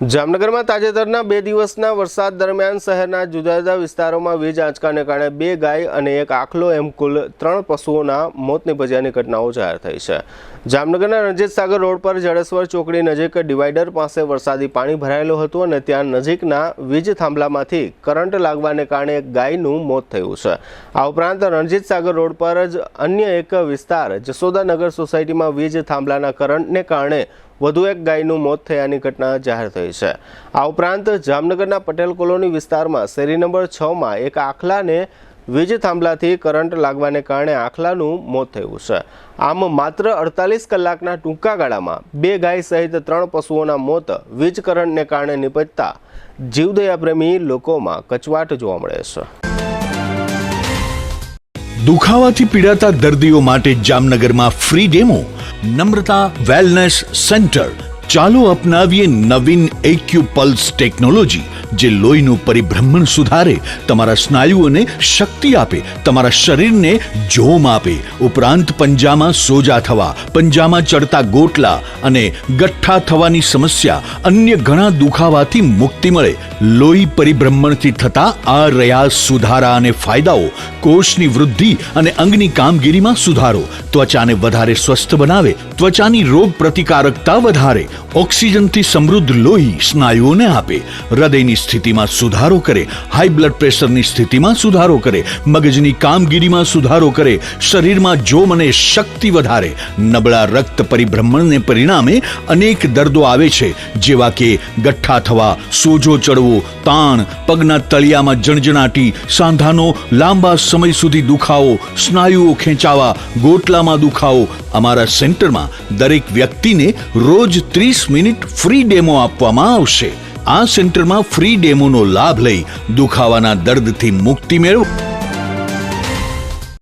જામનગરમાં તાજેતરના 2 દિવસના વરસાદ દરમિયાન શહેરના જુદા જુદા વિસ્તારોમાં વીજ આંચકાને કારણે 2 ગાય અને 1 આખલો એમ કુલ 3 પશુઓના મોત નિપજ્યાની ઘટનાઓ જાહેર થઈ છે। જામનગરના રણજીત સાગર રોડ પર જડેશ્વર ચોકડી નજીક ડિવાઈડર પાસે વરસાદી પાણી ભરાયેલું હતું અને ત્યાં નજીકના વીજ થાંભલામાંથી કરંટ લાગવાને કારણે 1 ગાયનું મોત થયું છે। આ ઉપરાંત રણજીત સાગર રોડ પર જ અન્ય એક વિસ્તાર જસોદાનગર સોસાયટીમાં વીજ થાંભલાના કરંટને કારણે વધુ 1 ગાયનું મોત થયાની ઘટના જાહેર થઈ છે। આ ઉપરાંત જામનગરના પટેલ કોલોની વિસ્તારમાં શેરી નંબર 6માં 1 આખલાને વીજ થાંભલાથી કરંટ લાગવાને કારણે આખલાનું મોત થયું છે। આમ માત્ર 48 કલાકના ટૂંકા ગાળામાં 2 ગાય સહિત 3 પશુઓના મોત વીજ કરંટને કારણે નિપજતા જીવદયાપ્રેમી લોકોમાં કચવાટ જોવા મળે છે। દુખાવાથી પીડાતા દર્દીઓ માટે જામનગરમાં ફ્રી ડેમો નમ્રતા વેલનેસ સેન્ટર। ચાલો અપનાવીએ નવીન એક્યુપલ્સ ટેકનોલોજી જે લોહીનું પરિભ્રમણ સુધારે, તમારા સ્નાયુઓને શક્તિ આપે, તમારા શરીરને જોમ આપે, ઉપરાંત પંજામાં સોજા થવા, પંજામાં ચડતા ગોટલા અને ગઠ્ઠા થવાની સમસ્યા, અન્ય ઘણા દુખાવાથી મુક્તિ મળે। લોહી પરિભ્રમણથી થતા આ રહ્યા સુધારા અને ફાયદાઓ કોષની વૃદ્ધિ અને અંગની કામગીરીમાં સુધારો, ત્વચાને વધારે સ્વસ્થ બનાવે, ત્વચાની રોગ પ્રતિકારકતા વધારે, ઓક્સિજનથી સમૃદ્ધ લોહી સ્નાયુઓને આપે, હૃદયની સ્થિતિમાં સુધારો કરે, હાઈ બ્લડ પ્રેશરની સ્થિતિમાં સુધારો કરે, મગજની કામગીરીમાં સુધારો કરે, શરીરમાં જોમ અને શક્તિ વધારે। નબળા રક્ત પરિભ્રમણને પરિણામે અનેક દર્દો આવે છે જેવા કે ગઠ્ઠા થવા, સોજો ચડવો, તાણ, પગના તળિયામાં જણજણાટી, સાંધાનો લાંબા સમય સુધી દુખાવો, સ્નાયુઓ ખેંચાવા, ગોટલામાં દુખાવો। અમારા સેન્ટરમાં દરેક વ્યક્તિને રોજ 30 મિનિટ ફ્રી ડેમો આપવામાં આવશે। આ સેન્ટરમાં ફ્રી ડેમોનો લાભ લઈ દુખાવાના દર્દથી મુક્તિ મેળવો।